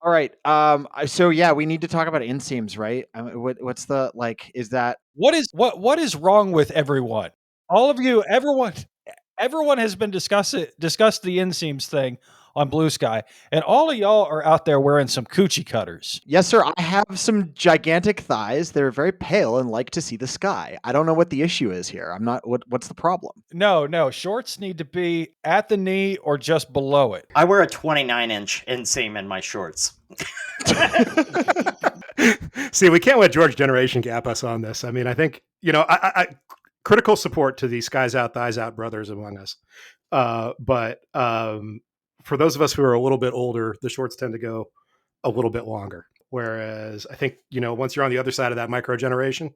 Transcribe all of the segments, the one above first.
All right. So yeah, we need to talk about inseams, right? I mean, what's the like? Is that What is wrong with everyone? All of you, everyone has been discussed the inseams thing on Blue Sky, and all of y'all are out there wearing some coochie cutters. yes, sir? I have some gigantic thighs. They're very pale and like to see the sky. I don't know what the issue is here. I'm not. What's the problem? No, shorts need to be at the knee or just below it. I wear a 29-inch inseam in my shorts. See, we can't let George Generation gap us on this. I mean, I think, I critical support to the skies out, thighs out brothers among us. But for those of us who are a little bit older, the shorts tend to go a little bit longer. Whereas I think, once you're on the other side of that micro generation,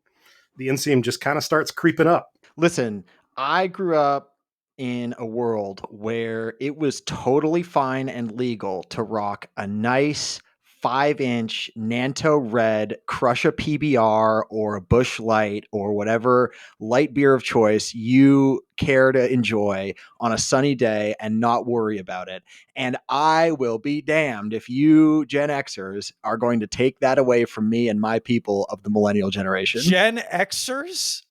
the inseam just kind of starts creeping up. Listen, I grew up in a world where it was totally fine and legal to rock a nice 5-inch Nanto Red, crush a PBR or a Busch Light or whatever light beer of choice you care to enjoy on a sunny day and not worry about it. And I will be damned if you Gen Xers are going to take that away from me and my people of the millennial generation. Gen Xers?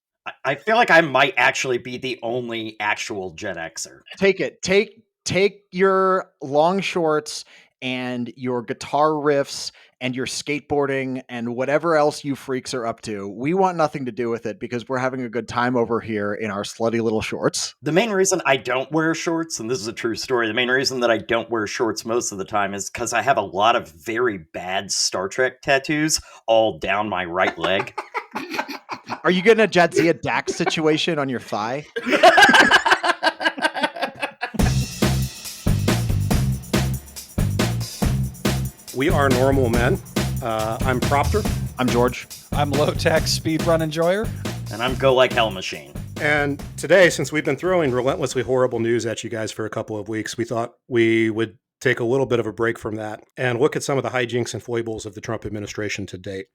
I feel like I might actually be the only actual Gen Xer. Take it. Take your long shorts and your guitar riffs and your skateboarding and whatever else you freaks are up to. We want nothing to do with it because we're having a good time over here in our slutty little shorts. The main reason I don't wear shorts, and this is a true story, the main reason that I don't wear shorts most of the time is because I have a lot of very bad Star Trek tattoos all down my right leg. Are you getting a Jadzia Dax situation on your thigh? We are normal men. I'm Proctor. I'm George. I'm low-tech speedrun enjoyer. And I'm Go Like Hell Machine. And today, since we've been throwing relentlessly horrible news at you guys for a couple of weeks, we thought we would take a little bit of a break from that and look at some of the hijinks and foibles of the Trump administration to date.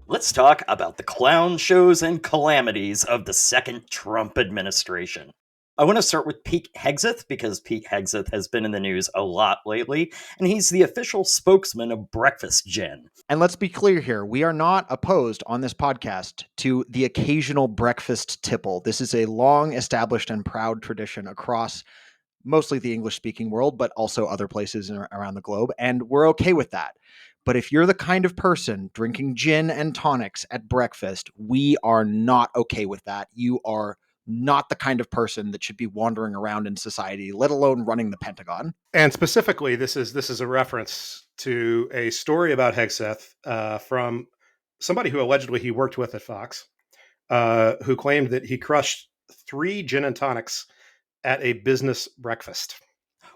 Let's talk about the clown shows and calamities of the second Trump administration. I want to start with Pete Hegseth because Pete Hegseth has been in the news a lot lately, and he's the official spokesman of Breakfast Gen. And let's be clear here, we are not opposed on this podcast to the occasional breakfast tipple. This is a long established and proud tradition across mostly the English-speaking world, but also other places around the globe, and we're okay with that. But if you're the kind of person drinking gin and tonics at breakfast, we are not okay with that. You are not the kind of person that should be wandering around in society, let alone running the Pentagon. And specifically, this is a reference to a story about Hegseth from somebody who allegedly he worked with at Fox, who claimed that he crushed 3 gin and tonics at a business breakfast.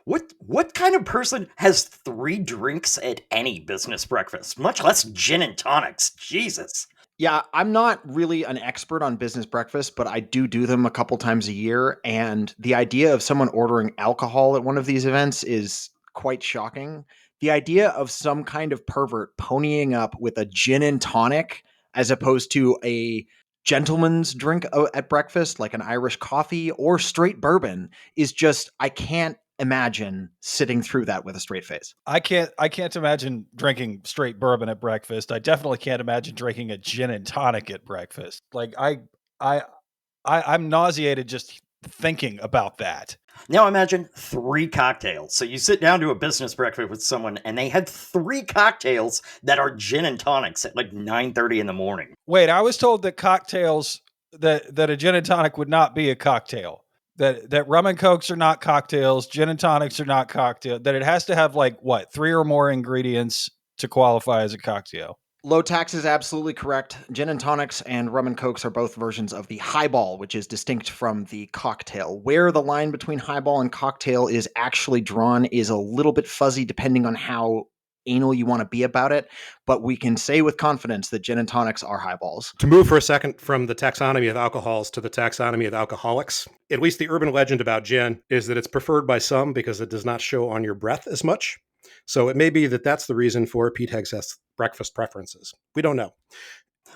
What kind of person has 3 drinks at any business breakfast, much less gin and tonics? Jesus. Yeah, I'm not really an expert on business breakfast, but I do them a couple times a year. And the idea of someone ordering alcohol at one of these events is quite shocking. The idea of some kind of pervert ponying up with a gin and tonic as opposed to a gentleman's drink at breakfast, like an Irish coffee or straight bourbon, is just, I can't imagine sitting through that with a straight face. I can't imagine drinking straight bourbon at breakfast. I definitely can't imagine drinking a gin and tonic at breakfast. Like I'm nauseated just thinking about that. Now imagine 3 cocktails. So you sit down to a business breakfast with someone and they had 3 cocktails that are gin and tonics at like 9:30 in the morning. Wait, I was told that cocktails that a gin and tonic would not be a cocktail. That rum and cokes are not cocktails, gin and tonics are not cocktail. That it has to have 3 or more ingredients to qualify as a cocktail. Low tax is absolutely correct. Gin and tonics and rum and cokes are both versions of the highball, which is distinct from the cocktail. Where the line between highball and cocktail is actually drawn is a little bit fuzzy depending on how anal you want to be about it, but we can say with confidence that gin and tonics are highballs. To move for a second from the taxonomy of alcohols to the taxonomy of alcoholics, at least the urban legend about gin is that it's preferred by some because it does not show on your breath as much. So it may be that that's the reason for Pete Hegseth's breakfast preferences. We don't know.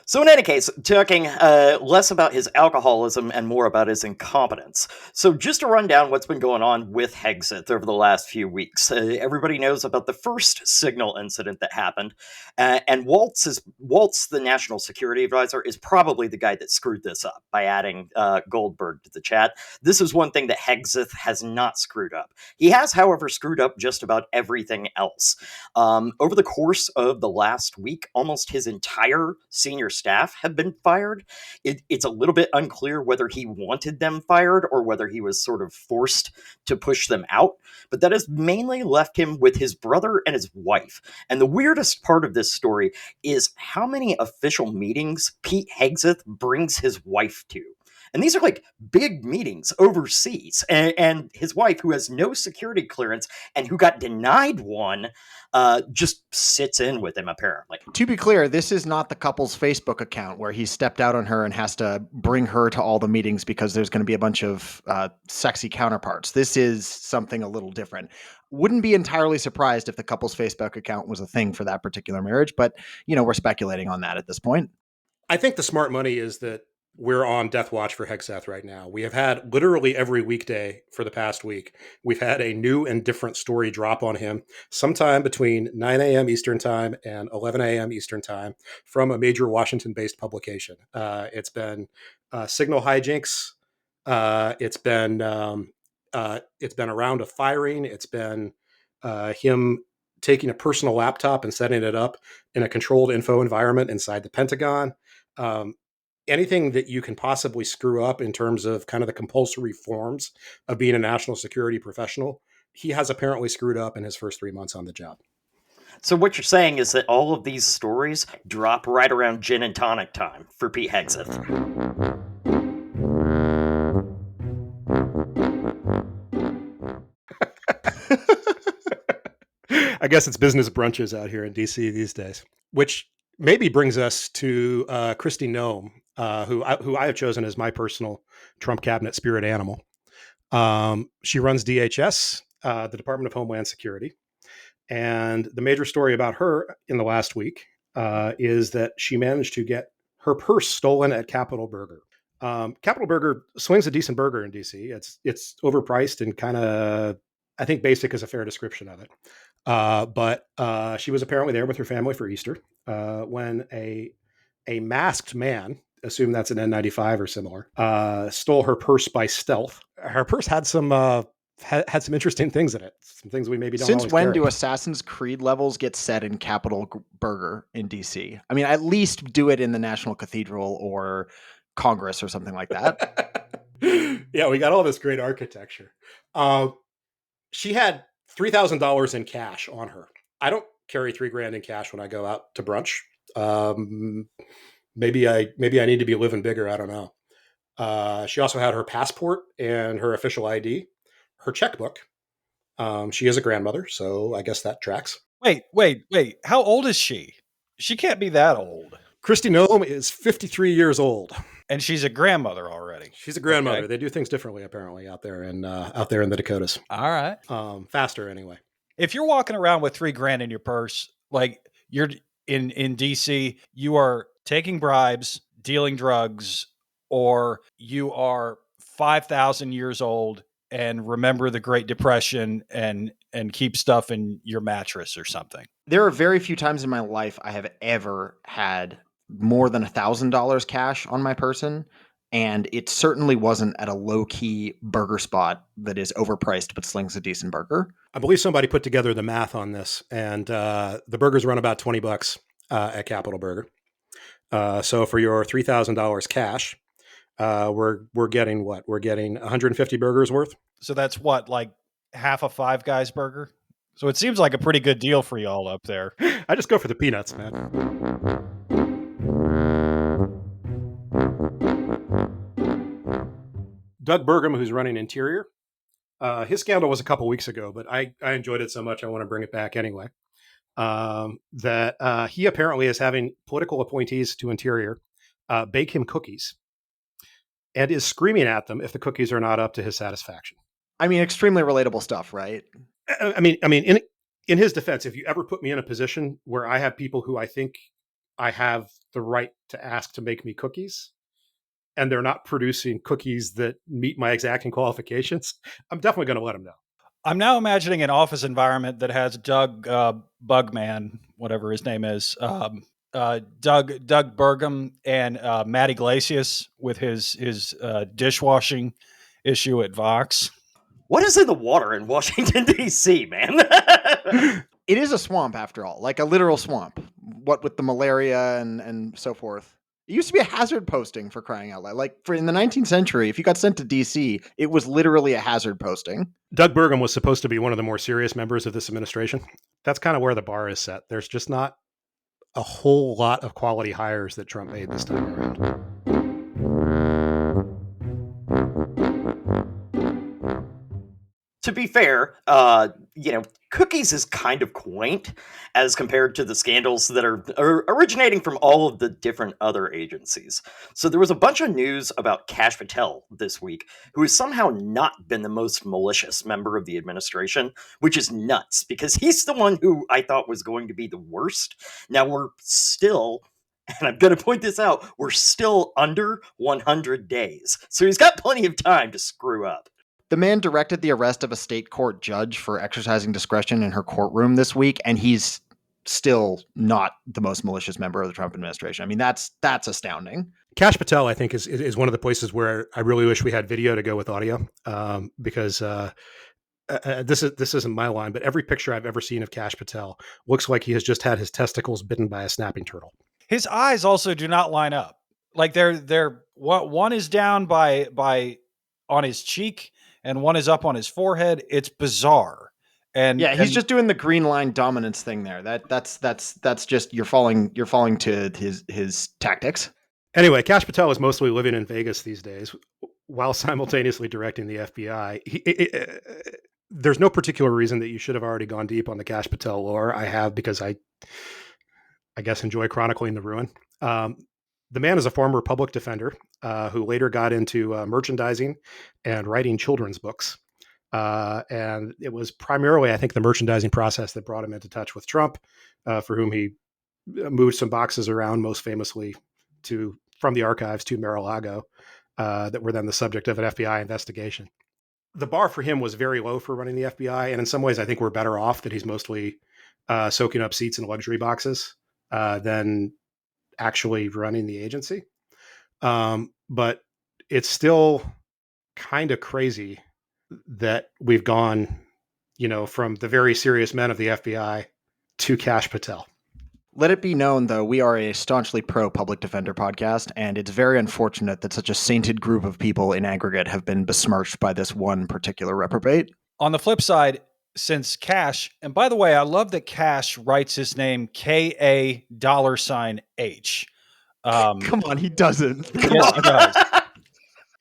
So in any case, talking less about his alcoholism and more about his incompetence. So just to run down what's been going on with Hegseth over the last few weeks. Everybody knows about the first signal incident that happened, and Waltz, the national security advisor, is probably the guy that screwed this up by adding Goldberg to the chat. This is one thing that Hegseth has not screwed up. He has, however, screwed up just about everything else. Over the course of the last week, almost his entire senior staff have been fired. It's a little bit unclear whether he wanted them fired or whether he was sort of forced to push them out, but that has mainly left him with his brother and his wife. And the weirdest part of this story is how many official meetings Pete Hegseth brings his wife to. And these are like big meetings overseas. And his wife, who has no security clearance and who got denied one, just sits in with him, apparently. To be clear, this is not the couple's Facebook account where he stepped out on her and has to bring her to all the meetings because there's going to be a bunch of sexy counterparts. This is something a little different. Wouldn't be entirely surprised if the couple's Facebook account was a thing for that particular marriage, but, we're speculating on that at this point. I think the smart money is that we're on death watch for Hegseth right now. We have had literally every weekday for the past week. We've had a new and different story drop on him sometime between 9 a.m. Eastern time and 11 a.m. Eastern time from a major Washington-based publication. It's been signal hijinks. It's been a round of firing. It's been him taking a personal laptop and setting it up in a controlled info environment inside the Pentagon. Anything that you can possibly screw up in terms of kind of the compulsory forms of being a national security professional, he has apparently screwed up in his first 3 months on the job. So what you're saying is that all of these stories drop right around gin and tonic time for Pete Hegseth. I guess it's business brunches out here in DC these days, which maybe brings us to Kristi Noem, who I have chosen as my personal Trump cabinet spirit animal. She runs DHS, the Department of Homeland Security. And the major story about her in the last week is that she managed to get her purse stolen at Capital Burger. Capital Burger swings a decent burger in DC. It's overpriced and kind of, I think basic is a fair description of it. But she was apparently there with her family for Easter when a masked man, assume that's an N95 or similar, stole her purse by stealth. Her purse had some interesting things in it. Some things we maybe don't. Since when carry. do Assassin's Creed levels get set in Capitol Burger in DC? I mean, at least do it in the National Cathedral or Congress or something like that. Yeah, we got all this great architecture. She had $3,000 in cash on her. I don't carry $3,000 in cash when I go out to brunch. Maybe I need to be living bigger. I don't know. She also had her passport and her official ID, her checkbook. She is a grandmother, so I guess that tracks. Wait. How old is she? She can't be that old. Kristi Noem is 53 years old. And she's a grandmother already. She's a grandmother. Okay. They do things differently, apparently, out there in the Dakotas. All right. Faster, anyway. If you're walking around with $3,000 in your purse, like you're in DC, you are taking bribes, dealing drugs, or you are 5,000 years old and remember the Great Depression and keep stuff in your mattress or something. There are very few times in my life I have ever had more than $1,000 cash on my person. And it certainly wasn't at a low-key burger spot that is overpriced but slings a decent burger. I believe somebody put together the math on this, and the burgers run about $20 at Capital Burger. So for your $3,000 cash, we're getting what? We're getting 150 burgers worth. So that's what, like half a Five Guys burger? So it seems like a pretty good deal for y'all up there. I just go for the peanuts, man. Doug Burgum, who's running Interior, his scandal was a couple weeks ago, but I enjoyed it so much I want to bring it back anyway. That he apparently is having political appointees to Interior bake him cookies and is screaming at them if the cookies are not up to his satisfaction. I mean, extremely relatable stuff, right? I mean, in his defense, if you ever put me in a position where I have people who I think I have the right to ask to make me cookies, and they're not producing cookies that meet my exacting qualifications, I'm definitely going to let them know. I'm now imagining an office environment that has Doug Bugman, whatever his name is, Doug Burgum, and Matt Iglesias with his dishwashing issue at Vox. What is in the water in Washington, D.C., man? It is a swamp after all, like a literal swamp. What with the malaria and so forth. It used to be a hazard posting, for crying out loud. Like in the 19th century, if you got sent to DC, it was literally a hazard posting. Doug Burgum was supposed to be one of the more serious members of this administration. That's kind of where the bar is set. There's just not a whole lot of quality hires that Trump made this time around. To be fair, cookies is kind of quaint as compared to the scandals that are originating from all of the different other agencies. So there was a bunch of news about Kash Patel this week, who has somehow not been the most malicious member of the administration, which is nuts because he's the one who I thought was going to be the worst. Now we're still, and I'm going to point this out, we're still under 100 days. So he's got plenty of time to screw up. The man directed the arrest of a state court judge for exercising discretion in her courtroom this week, and he's still not the most malicious member of the Trump administration. I mean, that's astounding. Kash Patel, I think, is one of the places where I really wish we had video to go with audio, because this isn't my line, but every picture I've ever seen of Kash Patel looks like he has just had his testicles bitten by a snapping turtle. His eyes also do not line up. Like they're one is down by on his cheek, and one is up on his forehead. It's bizarre. And yeah, he's just doing the green line dominance thing there. That's just you're falling to his tactics. Anyway, Kash Patel is mostly living in Vegas these days while simultaneously directing the FBI. There's no particular reason that you should have already gone deep on the Kash Patel lore. I have, because I guess enjoy chronicling the ruin. The man is a former public defender who later got into merchandising and writing children's books. And it was primarily, I think, the merchandising process that brought him into touch with Trump, for whom he moved some boxes around, most famously from the archives to Mar-a-Lago, that were then the subject of an FBI investigation. The bar for him was very low for running the FBI. And in some ways, I think we're better off that he's mostly soaking up seats in luxury boxes than actually running the agency. But it's still kind of crazy that we've gone, from the very serious men of the FBI to Kash Patel. Let it be known, though, we are a staunchly pro-public defender podcast, and it's very unfortunate that such a sainted group of people in aggregate have been besmirched by this one particular reprobate. On the flip side, since Kash, and by the way, I love that Kash writes his name KA$H. Come on, he doesn't. Yes, he does.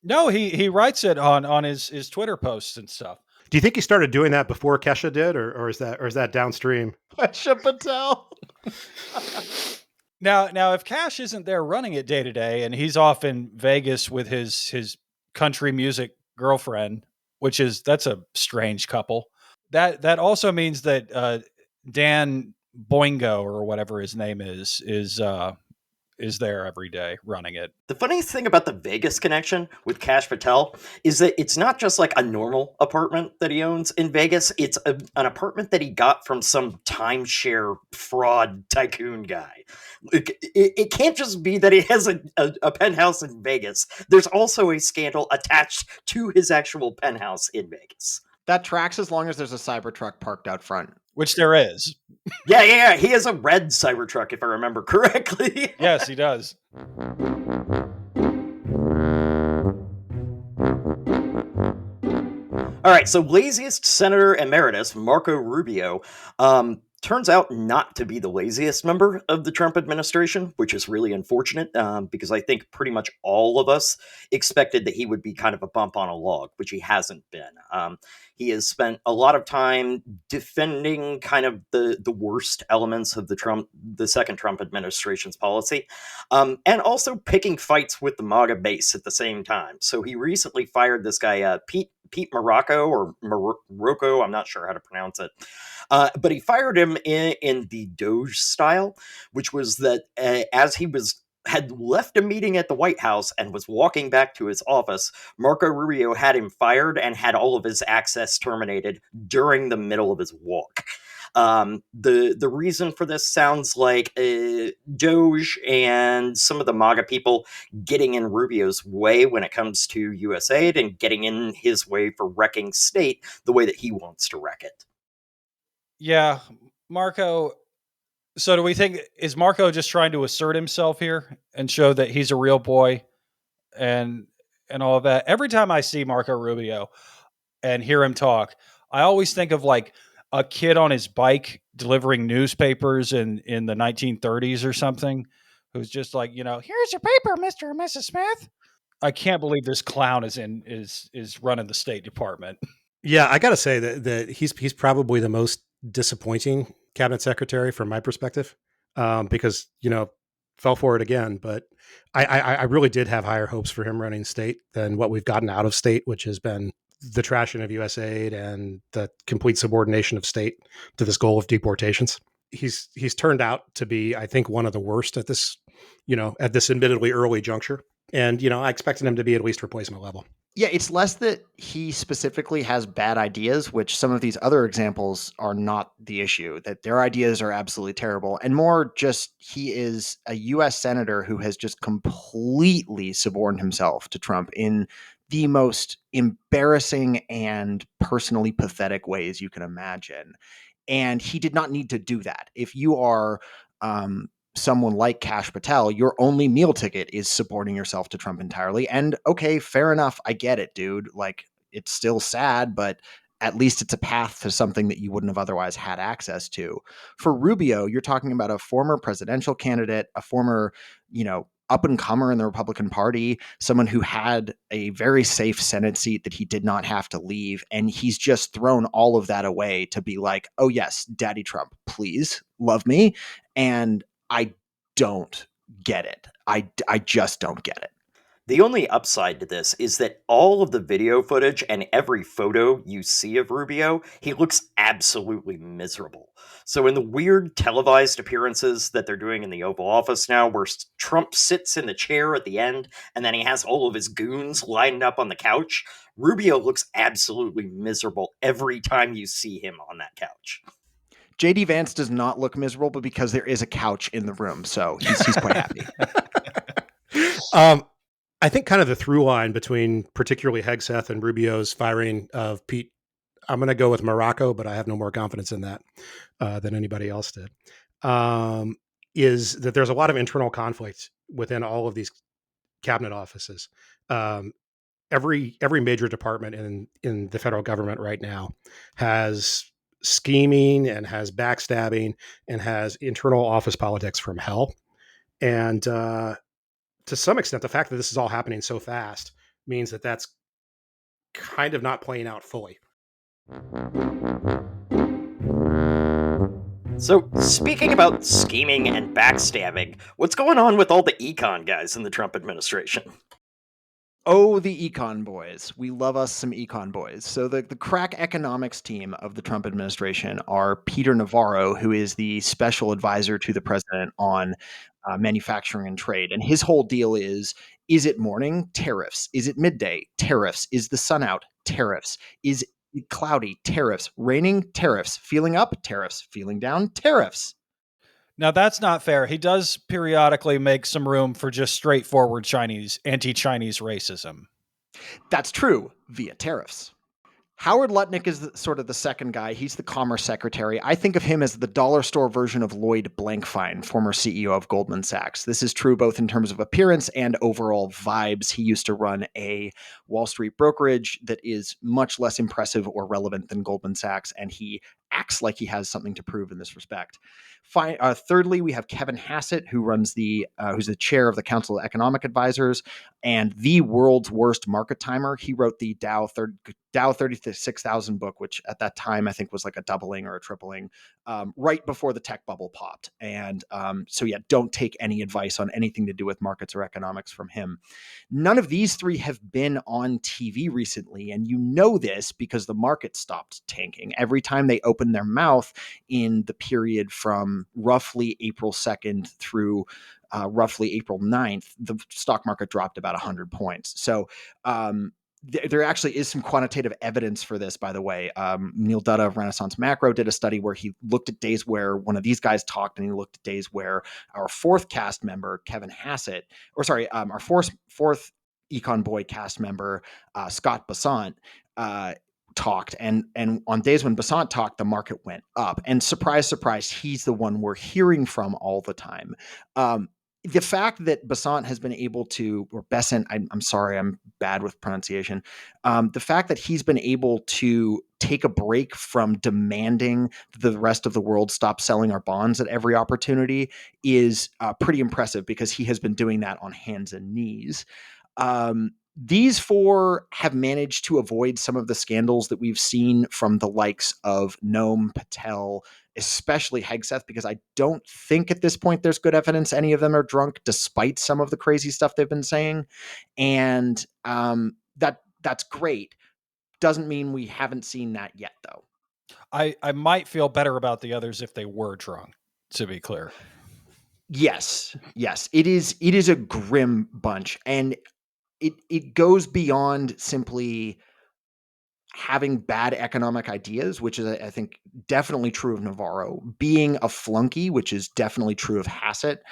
No, he writes it on his Twitter posts and stuff. Do you think he started doing that before Kesha did, or is that downstream? Kesha Patel. Now, if Kash isn't there running it day to day, and he's off in Vegas with his country music girlfriend, that's a strange couple. That also means that Dan Boingo, or whatever his name is there every day running it. The funniest thing about the Vegas connection with Kash Patel is that it's not just like a normal apartment that he owns in Vegas. It's an apartment that he got from some timeshare fraud tycoon guy. It can't just be that he has a penthouse in Vegas. There's also a scandal attached to his actual penthouse in Vegas. That tracks as long as there's a Cybertruck parked out front. Which there is. Yeah. He has a red Cybertruck, if I remember correctly. Yes, he does. All right, so laziest senator emeritus, Marco Rubio, turns out not to be the laziest member of the Trump administration, which is really unfortunate, because I think pretty much all of us expected that he would be kind of a bump on a log, which he hasn't been. He has spent a lot of time defending kind of the worst elements of the second Trump administration's policy, and also picking fights with the MAGA base at the same time. So he recently fired this guy, Pete Pete Morocco or Morocco. I'm not sure how to pronounce it. But he fired him in the Doge style, which was that as he had left a meeting at the White House and was walking back to his office, Marco Rubio had him fired and had all of his access terminated during the middle of his walk. The reason for this sounds like Doge and some of the MAGA people getting in Rubio's way when it comes to U.S. aid and getting in his way for wrecking state the way that he wants to wreck it. Yeah, Marco. So do we think, is Marco just trying to assert himself here and show that he's a real boy and all of that? Every time I see Marco Rubio and hear him talk, I always think of like a kid on his bike delivering newspapers in the 1930s or something, who's just like, here's your paper, Mr. and Mrs. Smith. I can't believe this clown is running the State Department. Yeah, I got to say that he's probably the most disappointing cabinet secretary from my perspective, because fell for it again. But I really did have higher hopes for him running state than what we've gotten out of state, which has been the trashing of U.S. aid and the complete subordination of state to this goal of deportations. He's turned out to be, I think, one of the worst at this, at this admittedly early juncture. And, I expected him to be at least replacement level. Yeah, it's less that he specifically has bad ideas, which some of these other examples are not the issue, that their ideas are absolutely terrible, and more just he is a U.S. senator who has just completely suborned himself to Trump in the most embarrassing and personally pathetic ways you can imagine. And he did not need to do that. If you are someone like Kash Patel, your only meal ticket is supporting yourself to Trump entirely. And okay, fair enough. I get it, dude. Like, it's still sad, but at least it's a path to something that you wouldn't have otherwise had access to. For Rubio, you're talking about a former presidential candidate, a former, up and comer in the Republican Party, someone who had a very safe Senate seat that he did not have to leave. And he's just thrown all of that away to be like, oh yes, Daddy Trump, please love me. And I don't get it. I just don't get it. The only upside to this is that all of the video footage and every photo you see of Rubio, he looks absolutely miserable. So in the weird televised appearances that they're doing in the Oval Office now, where Trump sits in the chair at the end and then he has all of his goons lined up on the couch, Rubio looks absolutely miserable every time you see him on that couch. JD Vance does not look miserable, but because there is a couch in the room, so he's quite happy. I think kind of the through line between particularly Hegseth and Rubio's firing of Pete, I'm going to go with Morocco, but I have no more confidence in that than anybody else did, is that there's a lot of internal conflict within all of these cabinet offices. Every major department in the federal government right now has scheming and has backstabbing and has internal office politics from hell. And to some extent, the fact that this is all happening so fast means that that's kind of not playing out fully. So, speaking about scheming and backstabbing, what's going on with all the Econ guys in the Trump administration? Oh, the Econ boys. We love us some Econ boys. So the crack economics team of the Trump administration are Peter Navarro, who is the special advisor to the president on manufacturing and trade. And his whole deal is it morning? Tariffs. Is it midday? Tariffs. Is the sun out? Tariffs. Is it cloudy? Tariffs. Raining? Tariffs. Feeling up? Tariffs. Feeling down? Tariffs. Now, that's not fair. He does periodically make some room for just straightforward anti-Chinese racism. That's true, via tariffs. Howard Lutnick is sort of the second guy. He's the Commerce Secretary. I think of him as the dollar store version of Lloyd Blankfein, former CEO of Goldman Sachs. This is true both in terms of appearance and overall vibes. He used to run a Wall Street brokerage that is much less impressive or relevant than Goldman Sachs, and he acts like he has something to prove in this respect. Thirdly, we have Kevin Hassett, who runs who's the chair of the Council of Economic Advisors and the world's worst market timer. He wrote the Dow 36,000 book, which at that time I think was like a doubling or a tripling, right before the tech bubble popped. And so yeah, don't take any advice on anything to do with markets or economics from him. None of these three have been on TV recently, and you know this because the market stopped tanking. Every time they opened their mouth in the period from roughly April 2nd through roughly April 9th, the stock market dropped about 100 points. So there actually is some quantitative evidence for this, by the way. Neil Dutta of Renaissance Macro did a study where he looked at days where one of these guys talked, and he looked at days where our fourth cast member, Kevin Hassett, our fourth Econ Boy cast member, Scott Besant, talked. And on days when Besant talked, the market went up. And surprise, surprise, he's the one we're hearing from all the time. The fact that Besant has been able to, or Besant, I'm sorry, I'm bad with pronunciation. The fact that he's been able to take a break from demanding the rest of the world stop selling our bonds at every opportunity is pretty impressive, because he has been doing that on hands and knees. These four have managed to avoid some of the scandals that we've seen from the likes of Noem, Patel, especially Hegseth, because I don't think at this point there's good evidence any of them are drunk, despite some of the crazy stuff they've been saying. And that's great. Doesn't mean we haven't seen that yet, though. I might feel better about the others if they were drunk, to be clear. Yes. It is a grim bunch. And it goes beyond simply having bad economic ideas, which is, I think, definitely true of Navarro, being a flunky, which is definitely true of Hassett,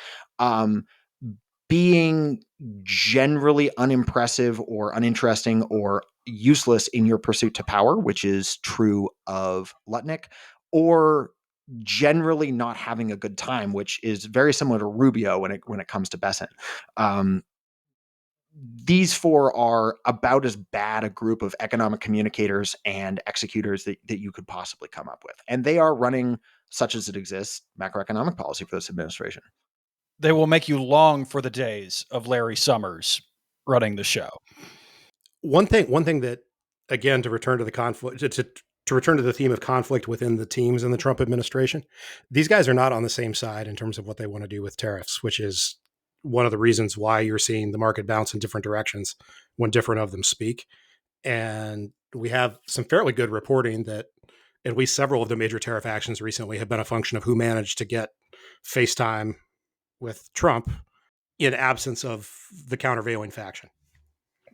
being generally unimpressive or uninteresting or useless in your pursuit to power, which is true of Lutnick, or generally not having a good time, which is very similar to Rubio when it comes to Besant. These four are about as bad a group of economic communicators and executors that you could possibly come up with. And they are running, such as it exists, macroeconomic policy for this administration. They will make you long for the days of Larry Summers running the show. One thing that, again, to return to the conflict, to return to the theme of conflict within the teams in the Trump administration, these guys are not on the same side in terms of what they want to do with tariffs, which is one of the reasons why you're seeing the market bounce in different directions when different of them speak. And we have some fairly good reporting that at least several of the major tariff actions recently have been a function of who managed to get FaceTime with Trump in absence of the countervailing faction.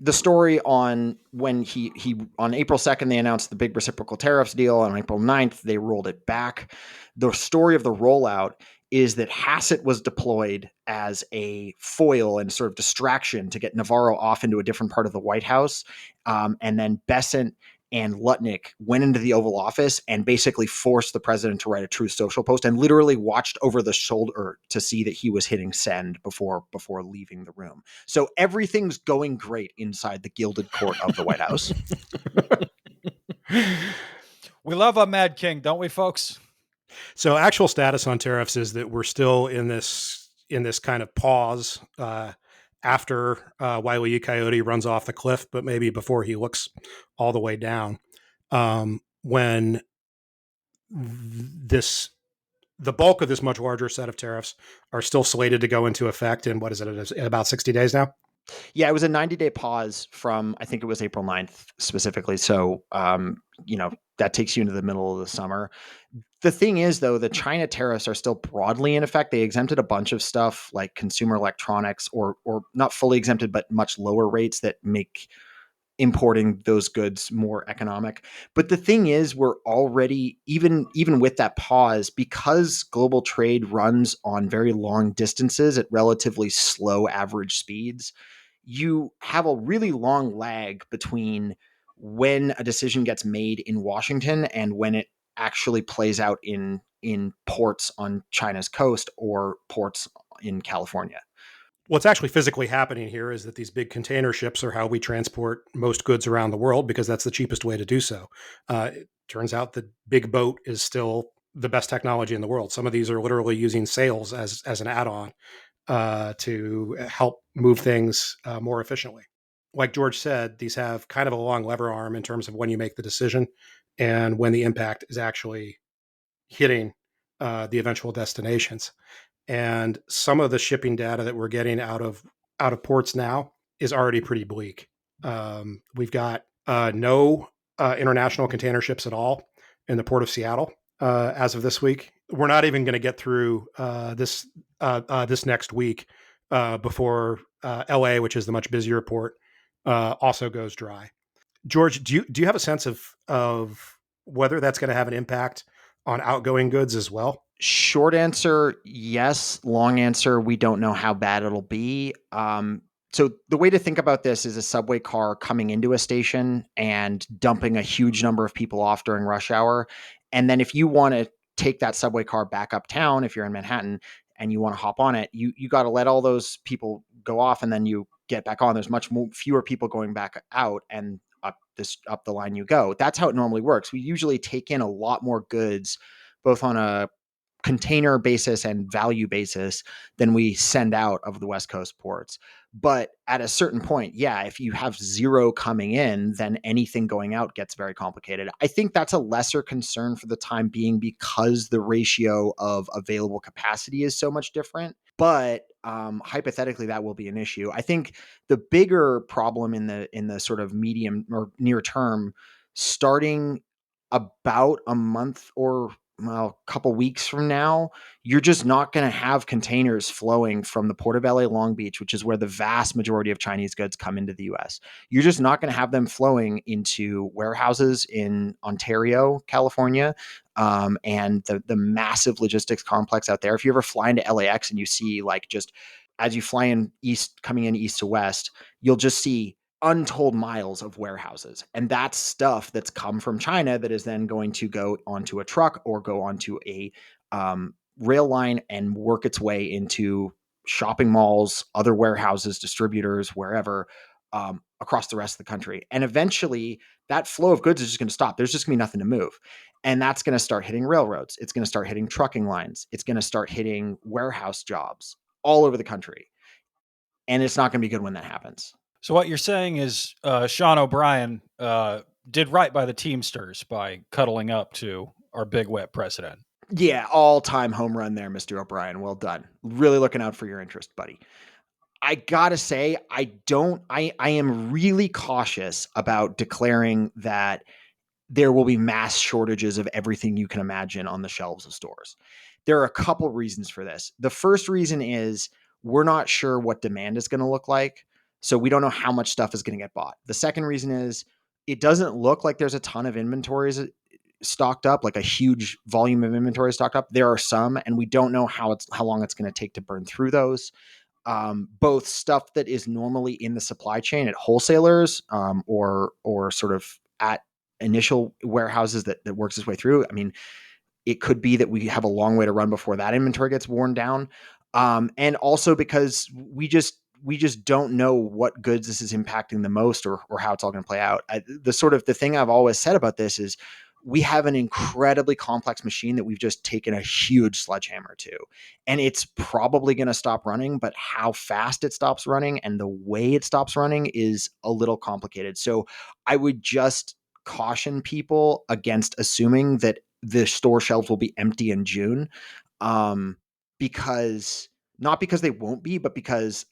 The story on when he on April 2nd, they announced the big reciprocal tariffs deal. On April 9th, they rolled it back. The story of the rollout is that Hassett was deployed as a foil and sort of distraction to get Navarro off into a different part of the White House. And then Besant and Lutnick went into the Oval Office and basically forced the president to write a Truth Social post, and literally watched over the shoulder to see that he was hitting send before leaving the room. So everything's going great inside the gilded court of the White House. We love a Mad King, don't we, folks? So actual status on tariffs is that we're still in this kind of pause after Wile E. Coyote runs off the cliff, but maybe before he looks all the way down. When the bulk of this much larger set of tariffs are still slated to go into effect in, what is it, in about 60 days now? Yeah, it was a 90-day pause from, I think it was April 9th specifically. So, that takes you into the middle of the summer. The thing is, though, the China tariffs are still broadly in effect. They exempted a bunch of stuff like consumer electronics, or not fully exempted, but much lower rates that make importing those goods more economic. But the thing is, we're already, even with that pause, because global trade runs on very long distances at relatively slow average speeds, you have a really long lag between when a decision gets made in Washington and when it actually plays out in ports on China's coast or ports in California. What's actually physically happening here is that these big container ships are how we transport most goods around the world, because that's the cheapest way to do so. turns out the big boat is still the best technology in the world. Some of these are literally using sails as an add-on to help move things more efficiently. Like George said, these have kind of a long lever arm in terms of when you make the decision and when the impact is actually hitting the eventual destinations. And some of the shipping data that we're getting out of ports now is already pretty bleak. We've got no international container ships at all in the port of Seattle as of this week. We're not even going to get through this next week before LA, which is the much busier port, also goes dry. George, do you have a sense of whether that's going to have an impact on outgoing goods as well? Short answer, yes. Long answer, we don't know how bad it'll be. So the way to think about this is a subway car coming into a station and dumping a huge number of people off during rush hour. And then if you want to take that subway car back uptown, if you're in Manhattan and you want to hop on it, you got to let all those people go off and then you get back on. There's much fewer people going back out and up the line you go. That's how it normally works. We usually take in a lot more goods, both on a container basis and value basis, than we send out of the West Coast ports. But at a certain point, yeah, if you have zero coming in, then anything going out gets very complicated. I think that's a lesser concern for the time being because the ratio of available capacity is so much different. But hypothetically, that will be an issue. I think the bigger problem in the sort of medium or near term, starting about a month or a couple weeks from now, you're just not going to have containers flowing from the port of LA Long Beach, which is where the vast majority of Chinese goods come into the US. You're just not going to have them flowing into warehouses in Ontario, California, and the massive logistics complex out there. If you ever fly into LAX and you see, like, just as you fly in coming in east to west, you'll just see untold miles of warehouses. And that's stuff that's come from China that is then going to go onto a truck or go onto a rail line and work its way into shopping malls, other warehouses, distributors, wherever, across the rest of the country. And eventually that flow of goods is just going to stop. There's just going to be nothing to move. And that's going to start hitting railroads. It's going to start hitting trucking lines. It's going to start hitting warehouse jobs all over the country. And it's not going to be good when that happens. So what you're saying is Sean O'Brien did right by the Teamsters by cuddling up to our big wet president. Yeah, all-time home run there, Mr. O'Brien. Well done. Really looking out for your interest, buddy. I gotta say, I am really cautious about declaring that there will be mass shortages of everything you can imagine on the shelves of stores. There are a couple reasons for this. The first reason is we're not sure what demand is going to look like. So we don't know how much stuff is going to get bought. The second reason is it doesn't look like there's a ton of inventories stocked up, like a huge volume of inventory stocked up. There are some, and we don't know how long it's going to take to burn through those. Both stuff that is normally in the supply chain at wholesalers, or sort of at initial warehouses that works its way through. I mean, it could be that we have a long way to run before that inventory gets worn down. And also because we just don't know what goods this is impacting the most or how it's all going to play out. The thing I've always said about this is we have an incredibly complex machine that we've just taken a huge sledgehammer to, and it's probably going to stop running, but how fast it stops running and the way it stops running is a little complicated. So I would just caution people against assuming that the store shelves will be empty in June. Because not because they won't be, but because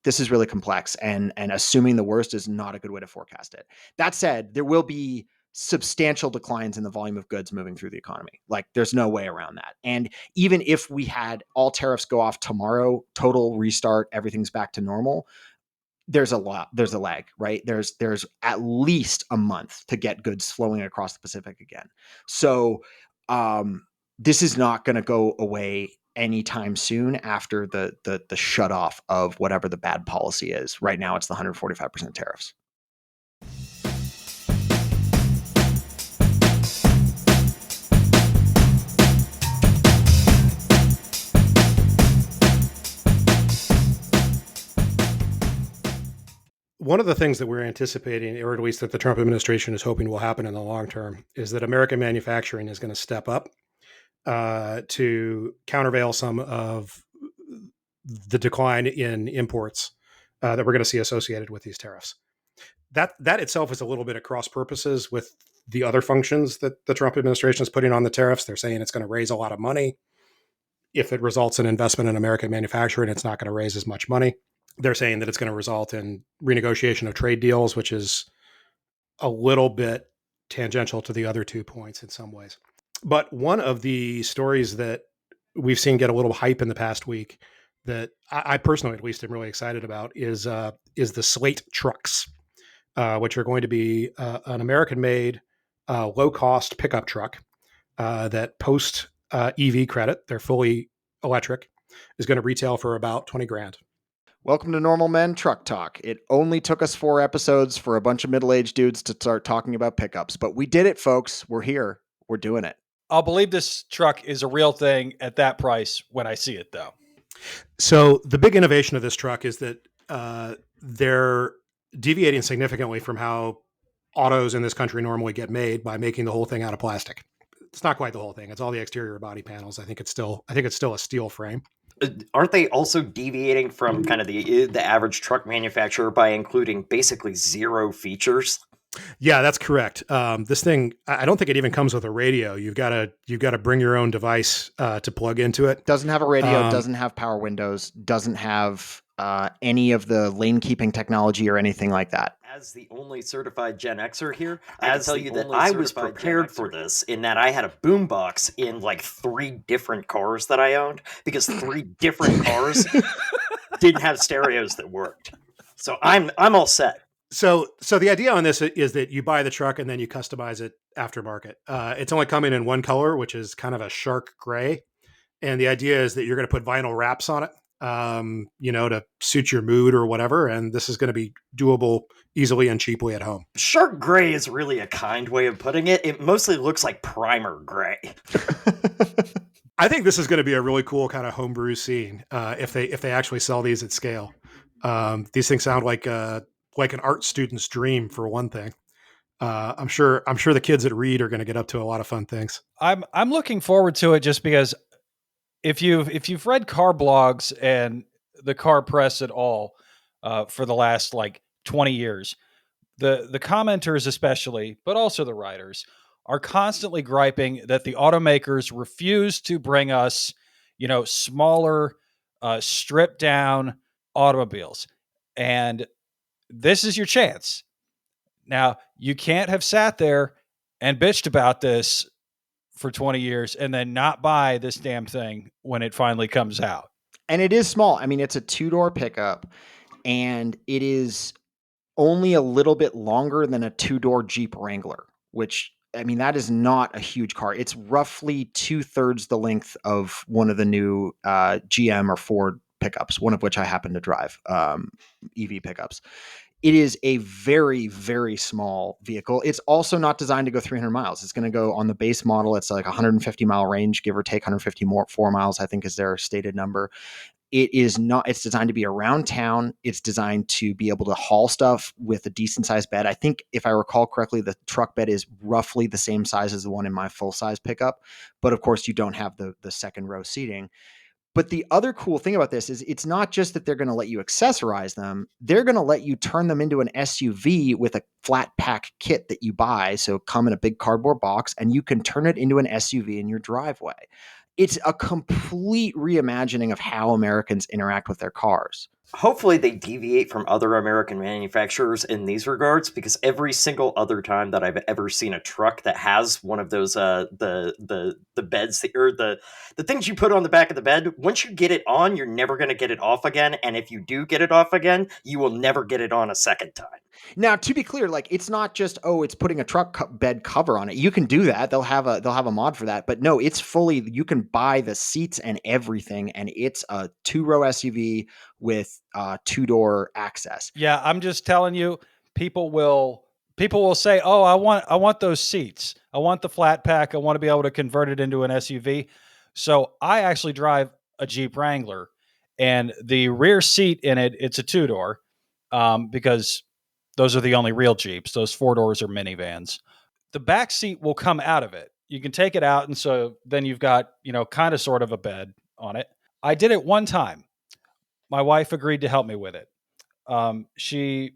this is really complex, and assuming the worst is not a good way to forecast it. That said, there will be substantial declines in the volume of goods moving through the economy. Like, there's no way around that. And even if we had all tariffs go off tomorrow, total restart, everything's back to normal, there's a lag, right? There's at least a month to get goods flowing across the Pacific again. So this is not going to go away anytime soon after the shut off of whatever the bad policy is. Right now, it's the 145% tariffs. one of the things that we're anticipating, or at least that the Trump administration is hoping will happen in the long term, is that American manufacturing is going to step up to countervail some of the decline in imports that we're going to see associated with these tariffs. That itself is a little bit at cross purposes with the other functions that the Trump administration is putting on the tariffs. They're saying it's going to raise a lot of money. If it results in investment in American manufacturing, it's not going to raise as much money. They're saying that it's going to result in renegotiation of trade deals, which is a little bit tangential to the other 2 points in some ways. But one of the stories that we've seen get a little hype in the past week that I personally, at least, am really excited about is the Slate trucks, which are going to be an American-made low-cost pickup truck that post EV credit, they're fully electric, is going to retail for about 20 grand. Welcome to Normal Men Truck Talk. It only took us 4 episodes for a bunch of middle-aged dudes to start talking about pickups, but we did it, folks. We're here. We're doing it. I'll believe this truck is a real thing at that price when I see it, though. So the big innovation of this truck is that they're deviating significantly from how autos in this country normally get made by making the whole thing out of plastic. It's not quite the whole thing. It's all the exterior body panels. I think it's still a steel frame. Aren't they also deviating from kind of the average truck manufacturer by including basically 0 features? Yeah, that's correct. This thing, I don't think it even comes with a radio. You've got to bring your own device to plug into it. Doesn't have a radio, doesn't have power windows, doesn't have any of the lane keeping technology or anything like that. As the only certified Gen Xer here, I can tell you that I was prepared for this in that I had a boombox in like 3 different cars that I owned because 3 different cars didn't have stereos that worked. So I'm all set. So the idea on this is that you buy the truck and then you customize it aftermarket. It's only coming in one color, which is kind of a shark gray. And the idea is that you're going to put vinyl wraps on it, to suit your mood or whatever. And this is going to be doable easily and cheaply at home. Shark gray is really a kind way of putting it. It mostly looks like primer gray. I think this is going to be a really cool kind of homebrew scene if they actually sell these at scale. These things sound like an art student's dream, for one thing. I'm sure the kids at Reed are going to get up to a lot of fun things. I'm looking forward to it just because if you've read car blogs and the car press at all for the last like 20 years, the commenters especially, but also the writers, are constantly griping that the automakers refuse to bring us, smaller, stripped down automobiles. And this is your chance. Now, you can't have sat there and bitched about this for 20 years and then not buy this damn thing when it finally comes out. And it is small. I mean, it's a 2-door pickup, and it is only a little bit longer than a 2-door Jeep Wrangler, which, I mean, that is not a huge car. It's roughly 2/3 the length of one of the new GM or Ford pickups, one of which I happen to drive, EV pickups. It is a very, very small vehicle. It's also not designed to go 300 miles. It's going to go on the base model. It's like 150 mile range, give or take 4 miles, I think is their stated number. It is not, it's designed to be around town. It's designed to be able to haul stuff with a decent sized bed. I think if I recall correctly, the truck bed is roughly the same size as the one in my full size pickup. But of course you don't have the second row seating. But the other cool thing about this is it's not just that they're going to let you accessorize them. They're going to let you turn them into an SUV with a flat pack kit that you buy. So come in a big cardboard box and you can turn it into an SUV in your driveway. It's a complete reimagining of how Americans interact with their cars. Hopefully they deviate from other American manufacturers in these regards, because every single other time that I've ever seen a truck that has one of those the beds or the things you put on the back of the bed, once you get it on, you're never going to get it off again. And if you do get it off again, you will never get it on a second time. Now, to be clear, like it's not just, it's putting a truck bed cover on it. You can do that. They'll have a mod for that. But no, it's fully, you can buy the seats and everything, and it's a 2-row SUV with 2-door access. Yeah, I'm just telling you, people will say, "Oh, I want those seats. I want the flat pack. I want to be able to convert it into an SUV." So I actually drive a Jeep Wrangler, and the rear seat in it's a 2-door, because Those are the only real Jeeps. Those 4-doors are minivans. The back seat will come out of it. You can take it out, and so then you've got, kind of sort of a bed on it. I did it one time. My wife agreed to help me with it. She